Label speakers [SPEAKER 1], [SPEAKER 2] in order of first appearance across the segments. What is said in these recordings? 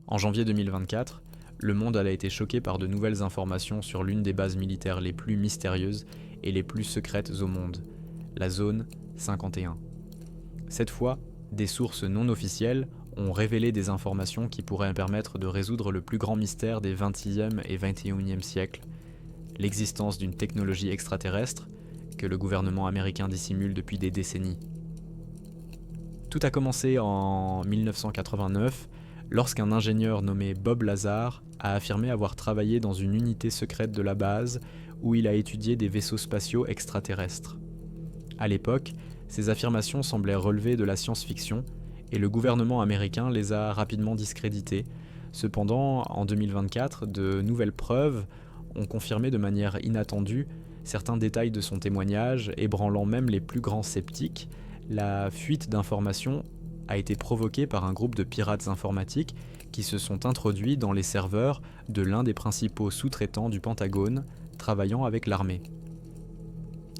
[SPEAKER 1] En janvier 2024, le monde a été choqué par de nouvelles informations sur l'une des bases militaires les plus mystérieuses et les plus secrètes au monde, la zone 51. Cette fois, des sources non officielles ont révélé des informations qui pourraient permettre de résoudre le plus grand mystère des 20e et 21e siècles, l'existence d'une technologie extraterrestre que le gouvernement américain dissimule depuis des décennies. Tout a commencé en 1989, lorsqu'un ingénieur nommé Bob Lazar a affirmé avoir travaillé dans une unité secrète de la base où il a étudié des vaisseaux spatiaux extraterrestres. À l'époque, ces affirmations semblaient relever de la science-fiction et le gouvernement américain les a rapidement discréditées. Cependant, en 2024, de nouvelles preuves ont confirmé de manière inattendue certains détails de son témoignage, ébranlant même les plus grands sceptiques. La fuite d'informations a été provoquée par un groupe de pirates informatiques qui se sont introduits dans les serveurs de l'un des principaux sous-traitants du Pentagone travaillant avec l'armée.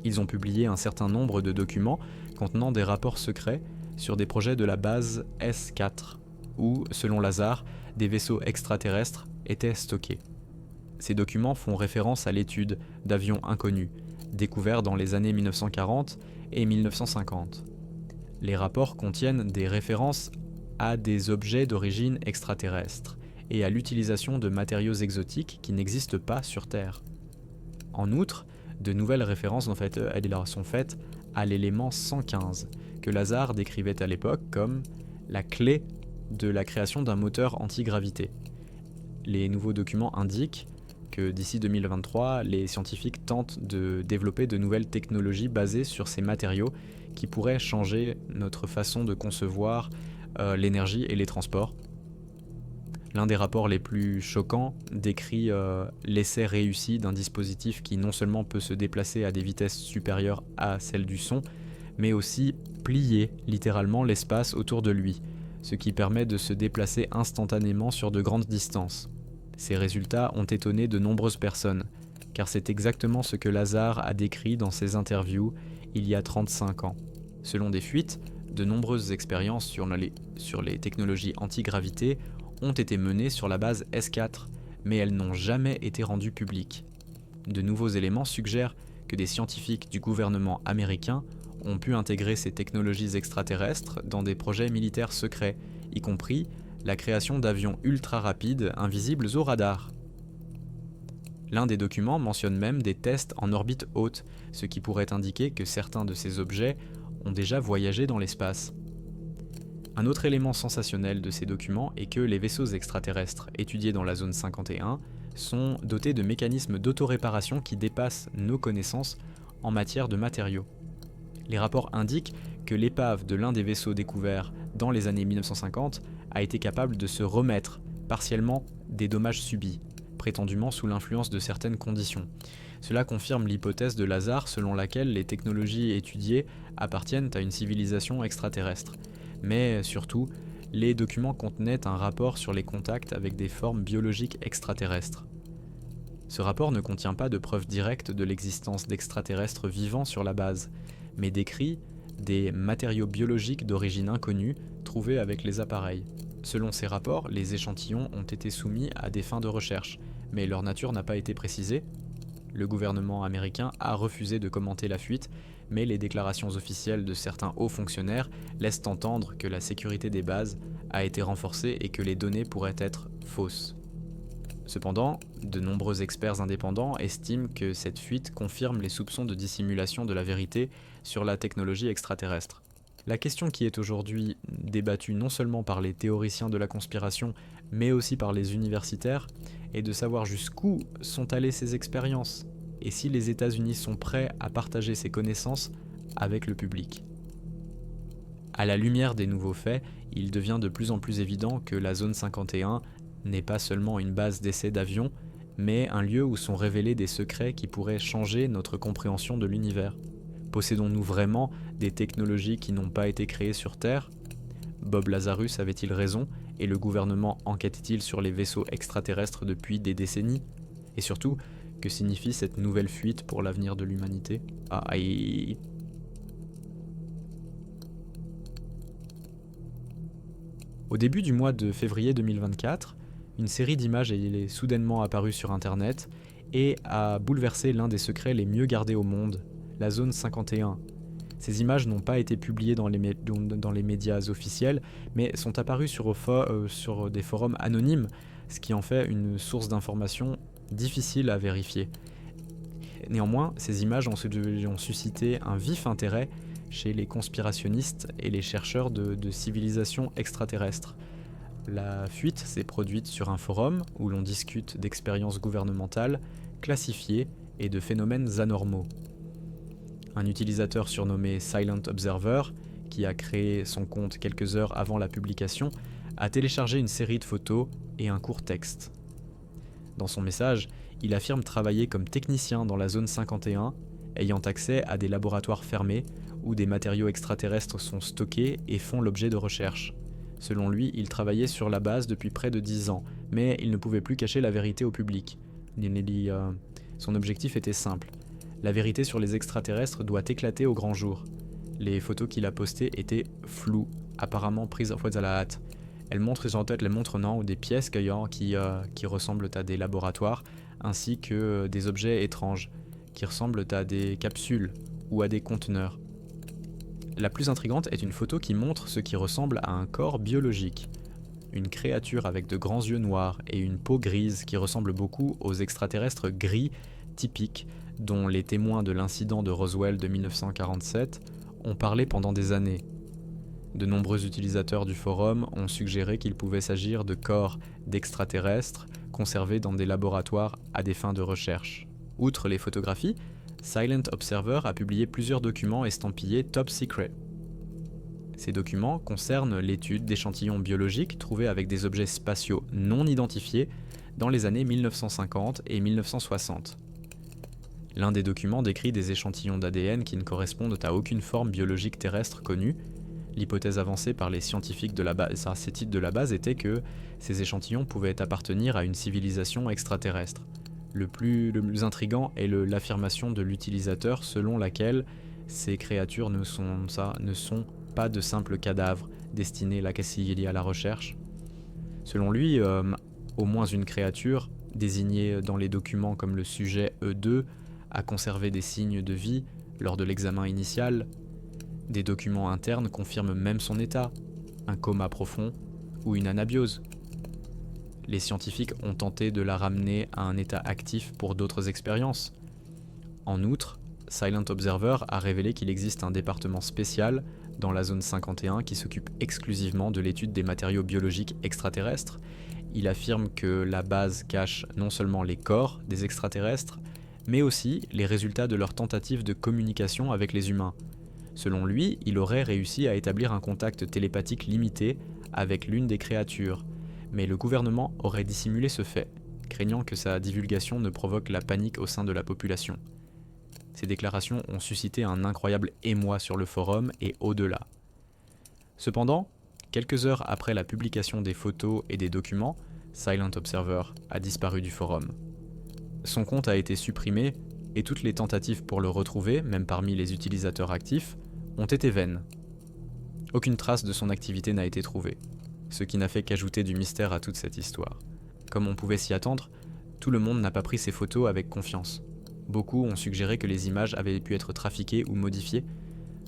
[SPEAKER 1] Ils ont publié un certain nombre de documents contenant des rapports secrets sur des projets de la base S4, où, selon Lazar, des vaisseaux extraterrestres étaient stockés. Ces documents font référence à l'étude d'avions inconnus, découverts dans les années 1940 et 1950. Les rapports contiennent des références à des objets d'origine extraterrestre et à l'utilisation de matériaux exotiques qui n'existent pas sur Terre. En outre, de nouvelles références sont faites à l'élément 115, que Lazar décrivait à l'époque comme la clé de la création d'un moteur anti-gravité. Les nouveaux documents indiquent que d'ici 2023, les scientifiques tentent de développer de nouvelles technologies basées sur ces matériaux qui pourraient changer notre façon de concevoir l'énergie et les transports. L'un des rapports les plus choquants décrit l'essai réussi d'un dispositif qui non seulement peut se déplacer à des vitesses supérieures à celles du son, mais aussi plier littéralement l'espace autour de lui, ce qui permet de se déplacer instantanément sur de grandes distances. Ces résultats ont étonné de nombreuses personnes, car c'est exactement ce que Lazar a décrit dans ses interviews il y a 35 ans. Selon des fuites, de nombreuses expériences sur les technologies anti-gravité ont été menées sur la base S4, mais elles n'ont jamais été rendues publiques. De nouveaux éléments suggèrent que des scientifiques du gouvernement américain ont pu intégrer ces technologies extraterrestres dans des projets militaires secrets, y compris la création d'avions ultra rapides invisibles au radar. L'un des documents mentionne même des tests en orbite haute, ce qui pourrait indiquer que certains de ces objets ont déjà voyagé dans l'espace. Un autre élément sensationnel de ces documents est que les vaisseaux extraterrestres étudiés dans la zone 51 sont dotés de mécanismes d'autoréparation qui dépassent nos connaissances en matière de matériaux. Les rapports indiquent que l'épave de l'un des vaisseaux découverts dans les années 1950 a été capable de se remettre partiellement des dommages subis, prétendument sous l'influence de certaines conditions. Cela confirme l'hypothèse de Lazar selon laquelle les technologies étudiées appartiennent à une civilisation extraterrestre. Mais surtout, les documents contenaient un rapport sur les contacts avec des formes biologiques extraterrestres. Ce rapport ne contient pas de preuves directes de l'existence d'extraterrestres vivants sur la base, mais décrit des matériaux biologiques d'origine inconnue trouvés avec les appareils. Selon ces rapports, les échantillons ont été soumis à des fins de recherche, mais leur nature n'a pas été précisée. Le gouvernement américain a refusé de commenter la fuite, mais les déclarations officielles de certains hauts fonctionnaires laissent entendre que la sécurité des bases a été renforcée et que les données pourraient être fausses. Cependant, de nombreux experts indépendants estiment que cette fuite confirme les soupçons de dissimulation de la vérité sur la technologie extraterrestre. La question qui est aujourd'hui débattue non seulement par les théoriciens de la conspiration, mais aussi par les universitaires, est de savoir jusqu'où sont allées ces expériences, et si les États-Unis sont prêts à partager ces connaissances avec le public. À la lumière des nouveaux faits, il devient de plus en plus évident que la zone 51 n'est pas seulement une base d'essai d'avions, mais un lieu où sont révélés des secrets qui pourraient changer notre compréhension de l'univers. Possédons-nous vraiment des technologies qui n'ont pas été créées sur Terre ? Bob Lazarus avait-il raison et le gouvernement enquête-t-il sur les vaisseaux extraterrestres depuis des décennies ? Et surtout, que signifie cette nouvelle fuite pour l'avenir de l'humanité ? Au début du mois de février 2024, une série d'images est soudainement apparue sur Internet et a bouleversé l'un des secrets les mieux gardés au monde, la zone 51. Ces images n'ont pas été publiées dans les médias officiels, mais sont apparues sur des forums anonymes, ce qui en fait une source d'information difficile à vérifier. Néanmoins, ces images ont suscité un vif intérêt chez les conspirationnistes et les chercheurs de civilisations extraterrestres. La fuite s'est produite sur un forum où l'on discute d'expériences gouvernementales, classifiées et de phénomènes anormaux. Un utilisateur surnommé Silent Observer, qui a créé son compte quelques heures avant la publication, a téléchargé une série de photos et un court texte. Dans son message, il affirme travailler comme technicien dans la zone 51, ayant accès à des laboratoires fermés où des matériaux extraterrestres sont stockés et font l'objet de recherches. Selon lui, il travaillait sur la base depuis près de 10 ans, mais il ne pouvait plus cacher la vérité au public. Son objectif était simple. La vérité sur les extraterrestres doit éclater au grand jour. Les photos qu'il a postées étaient floues, apparemment prises à la hâte. Elles montrent des pièces qui ressemblent à des laboratoires, ainsi que des objets étranges, qui ressemblent à des capsules ou à des conteneurs. La plus intrigante est une photo qui montre ce qui ressemble à un corps biologique. Une créature avec de grands yeux noirs et une peau grise qui ressemble beaucoup aux extraterrestres gris typiques dont les témoins de l'incident de Roswell de 1947 ont parlé pendant des années. De nombreux utilisateurs du forum ont suggéré qu'il pouvait s'agir de corps d'extraterrestres conservés dans des laboratoires à des fins de recherche. Outre les photographies, Silent Observer a publié plusieurs documents estampillés Top Secret. Ces documents concernent l'étude d'échantillons biologiques trouvés avec des objets spatiaux non identifiés dans les années 1950 et 1960. L'un des documents décrit des échantillons d'ADN qui ne correspondent à aucune forme biologique terrestre connue. L'hypothèse avancée par les scientifiques de la base était que ces échantillons pouvaient appartenir à une civilisation extraterrestre. Le plus intriguant est l'affirmation de l'utilisateur selon laquelle ces créatures ne sont pas de simples cadavres destinés à la recherche. Selon lui, au moins une créature, désignée dans les documents comme le sujet E2, a conservé des signes de vie lors de l'examen initial. Des documents internes confirment même son état, un coma profond ou une anabiose. Les scientifiques ont tenté de la ramener à un état actif pour d'autres expériences. En outre, Silent Observer a révélé qu'il existe un département spécial dans la zone 51 qui s'occupe exclusivement de l'étude des matériaux biologiques extraterrestres. Il affirme que la base cache non seulement les corps des extraterrestres, mais aussi les résultats de leurs tentatives de communication avec les humains. Selon lui, il aurait réussi à établir un contact télépathique limité avec l'une des créatures, mais le gouvernement aurait dissimulé ce fait, craignant que sa divulgation ne provoque la panique au sein de la population. Ces déclarations ont suscité un incroyable émoi sur le forum et au-delà. Cependant, quelques heures après la publication des photos et des documents, Silent Observer a disparu du forum. Son compte a été supprimé et toutes les tentatives pour le retrouver, même parmi les utilisateurs actifs, ont été vaines. Aucune trace de son activité n'a été trouvée, ce qui n'a fait qu'ajouter du mystère à toute cette histoire. Comme on pouvait s'y attendre, tout le monde n'a pas pris ces photos avec confiance. Beaucoup ont suggéré que les images avaient pu être trafiquées ou modifiées.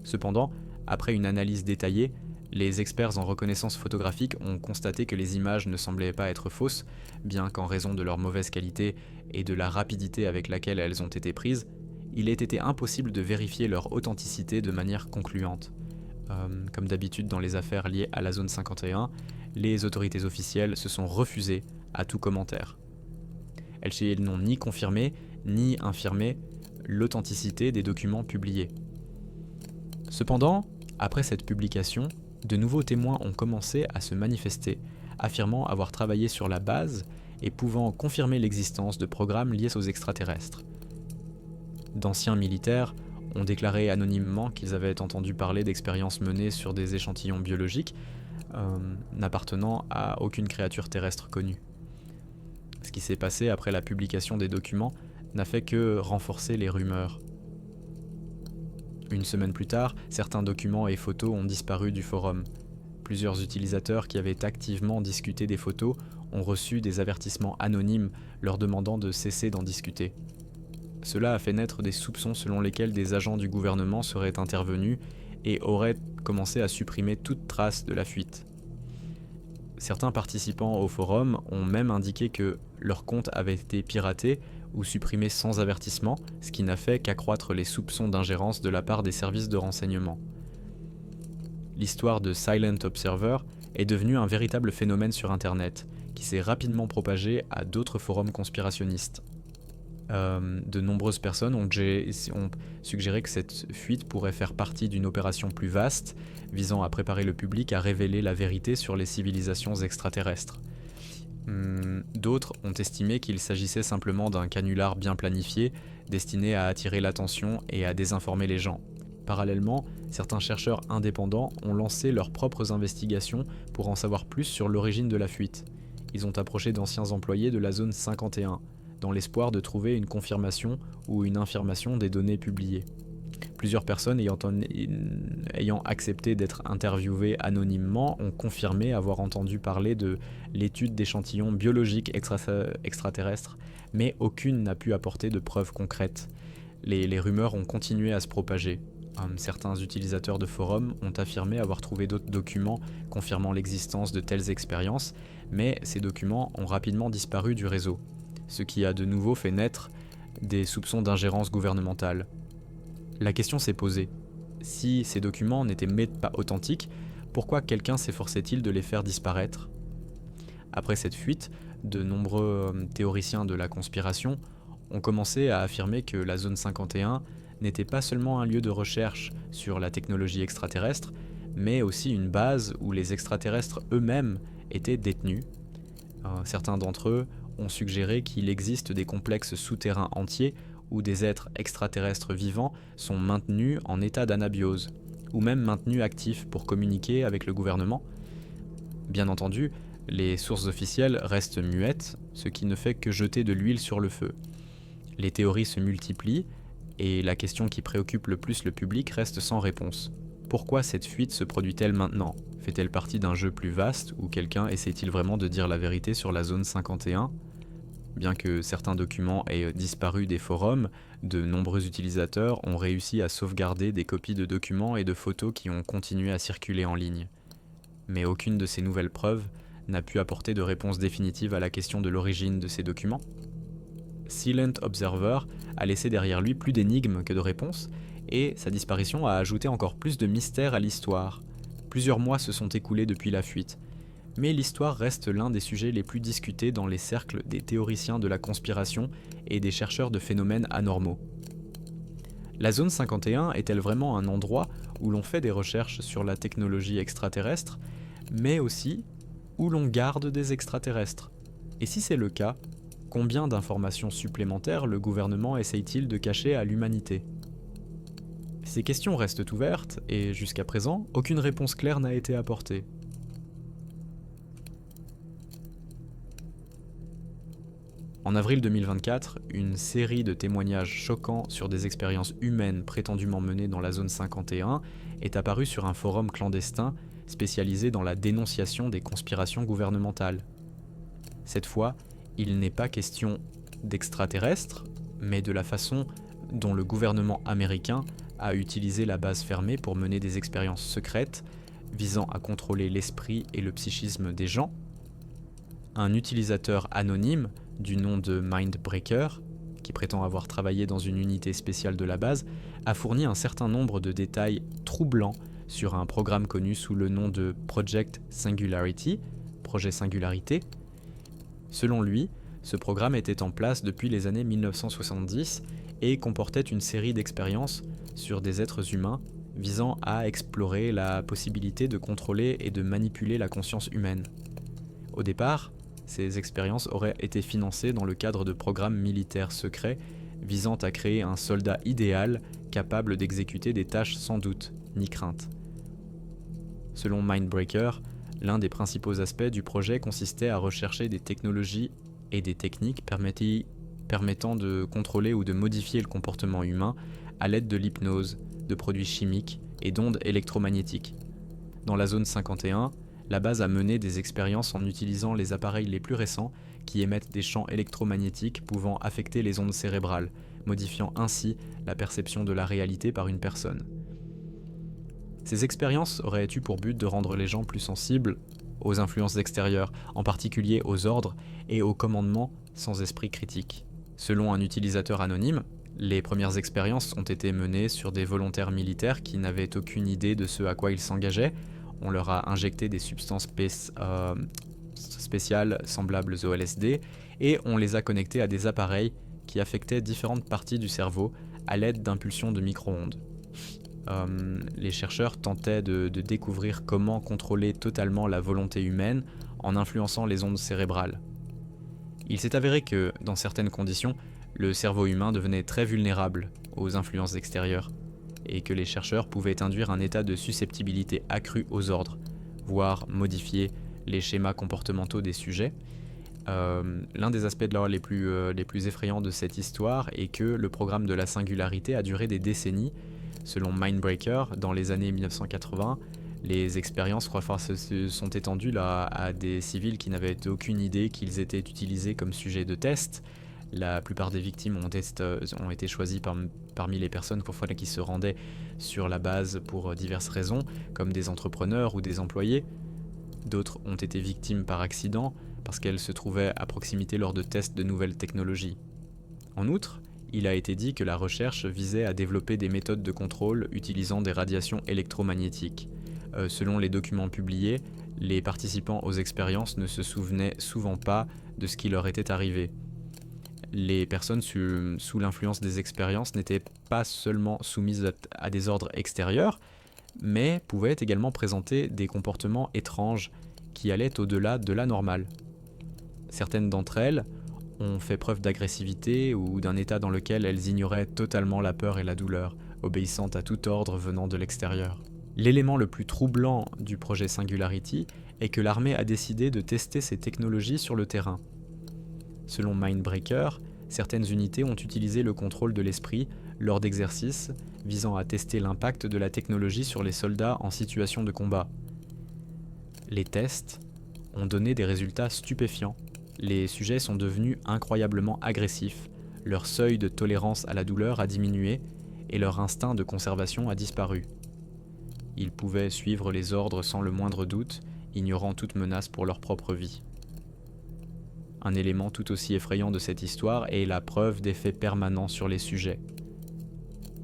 [SPEAKER 1] Cependant, après une analyse détaillée, les experts en reconnaissance photographique ont constaté que les images ne semblaient pas être fausses, bien qu'en raison de leur mauvaise qualité et de la rapidité avec laquelle elles ont été prises, il ait été impossible de vérifier leur authenticité de manière concluante. Comme d'habitude dans les affaires liées à la zone 51, les autorités officielles se sont refusées à tout commentaire. Elles n'ont ni confirmé ni infirmé l'authenticité des documents publiés. Cependant, après cette publication, de nouveaux témoins ont commencé à se manifester, affirmant avoir travaillé sur la base et pouvant confirmer l'existence de programmes liés aux extraterrestres. D'anciens militaires ont déclaré anonymement qu'ils avaient entendu parler d'expériences menées sur des échantillons biologiques n'appartenant à aucune créature terrestre connue. Ce qui s'est passé après la publication des documents n'a fait que renforcer les rumeurs. Une semaine plus tard, certains documents et photos ont disparu du forum. Plusieurs utilisateurs qui avaient activement discuté des photos ont reçu des avertissements anonymes leur demandant de cesser d'en discuter. Cela a fait naître des soupçons selon lesquels des agents du gouvernement seraient intervenus et auraient commencé à supprimer toute trace de la fuite. Certains participants au forum ont même indiqué que leur compte avait été piraté ou supprimé sans avertissement, ce qui n'a fait qu'accroître les soupçons d'ingérence de la part des services de renseignement. L'histoire de Silent Observer est devenue un véritable phénomène sur Internet, qui s'est rapidement propagé à d'autres forums conspirationnistes. De nombreuses personnes ont suggéré que cette fuite pourrait faire partie d'une opération plus vaste, visant à préparer le public à révéler la vérité sur les civilisations extraterrestres. D'autres ont estimé qu'il s'agissait simplement d'un canular bien planifié, destiné à attirer l'attention et à désinformer les gens. Parallèlement, certains chercheurs indépendants ont lancé leurs propres investigations pour en savoir plus sur l'origine de la fuite. Ils ont approché d'anciens employés de la zone 51, dans l'espoir de trouver une confirmation ou une infirmation des données publiées. Plusieurs personnes ayant accepté d'être interviewées anonymement ont confirmé avoir entendu parler de l'étude d'échantillons biologiques extraterrestres, mais aucune n'a pu apporter de preuves concrètes. Les rumeurs ont continué à se propager. Certains utilisateurs de forums ont affirmé avoir trouvé d'autres documents confirmant l'existence de telles expériences, mais ces documents ont rapidement disparu du réseau, ce qui a de nouveau fait naître des soupçons d'ingérence gouvernementale. La question s'est posée. Si ces documents n'étaient pas authentiques, pourquoi quelqu'un s'efforçait-il de les faire disparaître ? Après cette fuite, de nombreux théoriciens de la conspiration ont commencé à affirmer que la zone 51 n'était pas seulement un lieu de recherche sur la technologie extraterrestre, mais aussi une base où les extraterrestres eux-mêmes étaient détenus. Certains d'entre eux ont suggéré qu'il existe des complexes souterrains entiers où des êtres extraterrestres vivants sont maintenus en état d'anabiose, ou même maintenus actifs pour communiquer avec le gouvernement. Bien entendu, les sources officielles restent muettes, ce qui ne fait que jeter de l'huile sur le feu. Les théories se multiplient, et la question qui préoccupe le plus le public reste sans réponse. Pourquoi cette fuite se produit-elle maintenant ? Fait-elle partie d'un jeu plus vaste, ou quelqu'un essaie-t-il vraiment de dire la vérité sur la zone 51 ? Bien que certains documents aient disparu des forums, de nombreux utilisateurs ont réussi à sauvegarder des copies de documents et de photos qui ont continué à circuler en ligne. Mais aucune de ces nouvelles preuves n'a pu apporter de réponse définitive à la question de l'origine de ces documents. Silent Observer a laissé derrière lui plus d'énigmes que de réponses, et sa disparition a ajouté encore plus de mystère à l'histoire. Plusieurs mois se sont écoulés depuis la fuite, mais l'histoire reste l'un des sujets les plus discutés dans les cercles des théoriciens de la conspiration et des chercheurs de phénomènes anormaux. La zone 51 est-elle vraiment un endroit où l'on fait des recherches sur la technologie extraterrestre, mais aussi où l'on garde des extraterrestres ? Et si c'est le cas, combien d'informations supplémentaires le gouvernement essaye-t-il de cacher à l'humanité ? Ces questions restent ouvertes et, jusqu'à présent, aucune réponse claire n'a été apportée. En avril 2024, une série de témoignages choquants sur des expériences humaines prétendument menées dans la zone 51 est apparue sur un forum clandestin spécialisé dans la dénonciation des conspirations gouvernementales. Cette fois, il n'est pas question d'extraterrestres, mais de la façon dont le gouvernement américain a utilisé la base fermée pour mener des expériences secrètes visant à contrôler l'esprit et le psychisme des gens. Un utilisateur anonyme du nom de Mindbreaker, qui prétend avoir travaillé dans une unité spéciale de la base, a fourni un certain nombre de détails troublants sur un programme connu sous le nom de Project Singularity, projet Singularité. Selon lui, ce programme était en place depuis les années 1970 et comportait une série d'expériences sur des êtres humains visant à explorer la possibilité de contrôler et de manipuler la conscience humaine. Au départ, ces expériences auraient été financées dans le cadre de programmes militaires secrets visant à créer un soldat idéal capable d'exécuter des tâches sans doute, ni crainte. Selon Mindbreaker, l'un des principaux aspects du projet consistait à rechercher des technologies et des techniques permettant de contrôler ou de modifier le comportement humain à l'aide de l'hypnose, de produits chimiques et d'ondes électromagnétiques. Dans la zone 51, la base a mené des expériences en utilisant les appareils les plus récents qui émettent des champs électromagnétiques pouvant affecter les ondes cérébrales, modifiant ainsi la perception de la réalité par une personne. Ces expériences auraient eu pour but de rendre les gens plus sensibles aux influences extérieures, en particulier aux ordres et aux commandements sans esprit critique. Selon un utilisateur anonyme, les premières expériences ont été menées sur des volontaires militaires qui n'avaient aucune idée de ce à quoi ils s'engageaient. On leur a injecté des substances spéciales semblables au LSD et on les a connectés à des appareils qui affectaient différentes parties du cerveau à l'aide d'impulsions de micro-ondes. Les chercheurs tentaient de découvrir comment contrôler totalement la volonté humaine en influençant les ondes cérébrales. Il s'est avéré que, dans certaines conditions, le cerveau humain devenait très vulnérable aux influences extérieures, et que les chercheurs pouvaient induire un état de susceptibilité accrue aux ordres, voire modifier les schémas comportementaux des sujets. L'un des aspects les plus effrayants de cette histoire est que le programme de la singularité a duré des décennies. Selon Mindbreaker, dans les années 1980, les expériences se sont étendues à des civils qui n'avaient aucune idée qu'ils étaient utilisés comme sujet de test. La plupart des victimes ont été choisies parmi les personnes qui se rendaient sur la base pour diverses raisons, comme des entrepreneurs ou des employés. D'autres ont été victimes par accident, parce qu'elles se trouvaient à proximité lors de tests de nouvelles technologies. En outre, il a été dit que la recherche visait à développer des méthodes de contrôle utilisant des radiations électromagnétiques. Selon les documents publiés, les participants aux expériences ne se souvenaient souvent pas de ce qui leur était arrivé. Les personnes sous l'influence des expériences n'étaient pas seulement soumises à des ordres extérieurs, mais pouvaient également présenter des comportements étranges qui allaient au-delà de la normale. Certaines d'entre elles ont fait preuve d'agressivité ou d'un état dans lequel elles ignoraient totalement la peur et la douleur, obéissant à tout ordre venant de l'extérieur. L'élément le plus troublant du projet Singularity est que l'armée a décidé de tester ces technologies sur le terrain. Selon Mindbreaker, certaines unités ont utilisé le contrôle de l'esprit lors d'exercices visant à tester l'impact de la technologie sur les soldats en situation de combat. Les tests ont donné des résultats stupéfiants. Les sujets sont devenus incroyablement agressifs, leur seuil de tolérance à la douleur a diminué et leur instinct de conservation a disparu. Ils pouvaient suivre les ordres sans le moindre doute, ignorant toute menace pour leur propre vie. Un élément tout aussi effrayant de cette histoire est la preuve d'effets permanents sur les sujets.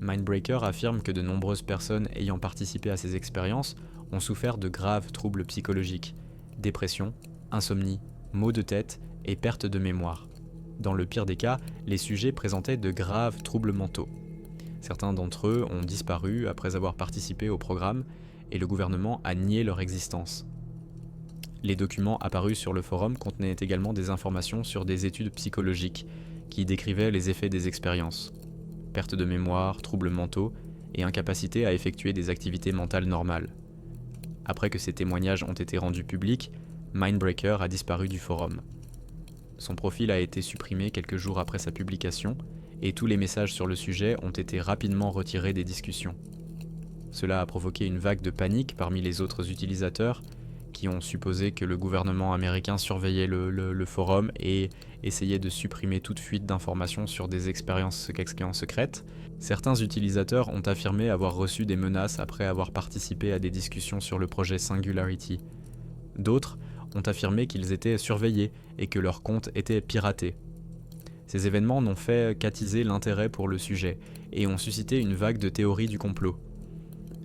[SPEAKER 1] Mindbreaker affirme que de nombreuses personnes ayant participé à ces expériences ont souffert de graves troubles psychologiques, dépression, insomnie, maux de tête et perte de mémoire. Dans le pire des cas, les sujets présentaient de graves troubles mentaux. Certains d'entre eux ont disparu après avoir participé au programme et le gouvernement a nié leur existence. Les documents apparus sur le forum contenaient également des informations sur des études psychologiques qui décrivaient les effets des expériences. Perte de mémoire, troubles mentaux et incapacité à effectuer des activités mentales normales. Après que ces témoignages ont été rendus publics, Mindbreaker a disparu du forum. Son profil a été supprimé quelques jours après sa publication et tous les messages sur le sujet ont été rapidement retirés des discussions. Cela a provoqué une vague de panique parmi les autres utilisateurs qui ont supposé que le gouvernement américain surveillait le forum et essayait de supprimer toute fuite d'informations sur des expériences secrètes. Certains utilisateurs ont affirmé avoir reçu des menaces après avoir participé à des discussions sur le projet Singularity. D'autres ont affirmé qu'ils étaient surveillés et que leurs comptes étaient piratés. Ces événements n'ont fait qu'attiser l'intérêt pour le sujet et ont suscité une vague de théories du complot.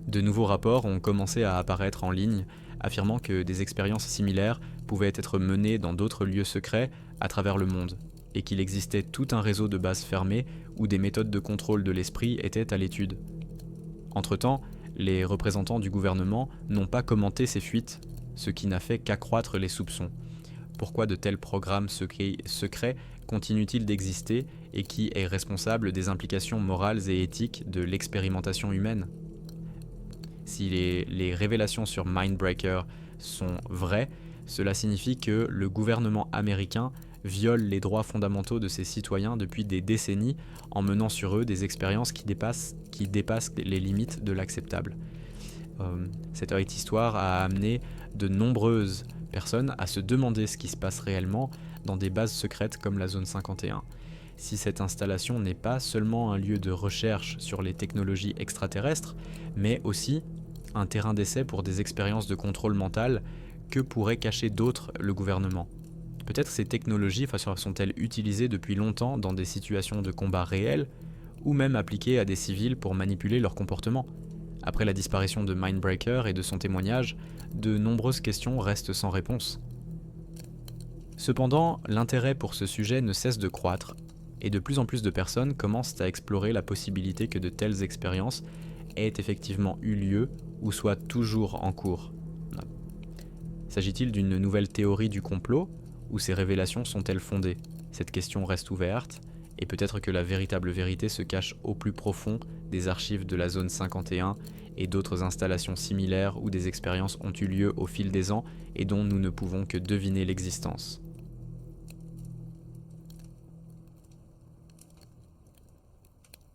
[SPEAKER 1] De nouveaux rapports ont commencé à apparaître en ligne, affirmant que des expériences similaires pouvaient être menées dans d'autres lieux secrets à travers le monde, et qu'il existait tout un réseau de bases fermées où des méthodes de contrôle de l'esprit étaient à l'étude. Entre-temps, les représentants du gouvernement n'ont pas commenté ces fuites, ce qui n'a fait qu'accroître les soupçons. Pourquoi de tels programmes secrets continuent-ils d'exister et qui est responsable des implications morales et éthiques de l'expérimentation humaine ? Si les révélations sur Mindbreaker sont vraies, cela signifie que le gouvernement américain viole les droits fondamentaux de ses citoyens depuis des décennies en menant sur eux des expériences qui dépassent les limites de l'acceptable. Cette histoire a amené de nombreuses personnes à se demander ce qui se passe réellement dans des bases secrètes comme la zone 51. Si cette installation n'est pas seulement un lieu de recherche sur les technologies extraterrestres, mais aussi un terrain d'essai pour des expériences de contrôle mental que pourrait cacher d'autres le gouvernement. Peut-être ces technologies sont-elles utilisées depuis longtemps dans des situations de combat réels, ou même appliquées à des civils pour manipuler leur comportement. Après la disparition de Mindbreaker et de son témoignage, de nombreuses questions restent sans réponse. Cependant, l'intérêt pour ce sujet ne cesse de croître, et de plus en plus de personnes commencent à explorer la possibilité que de telles expériences aient effectivement eu lieu ou soient toujours en cours. S'agit-il d'une nouvelle théorie du complot, ou ces révélations sont-elles fondées ? Cette question reste ouverte, et peut-être que la véritable vérité se cache au plus profond des archives de la zone 51 et d'autres installations similaires où des expériences ont eu lieu au fil des ans et dont nous ne pouvons que deviner l'existence.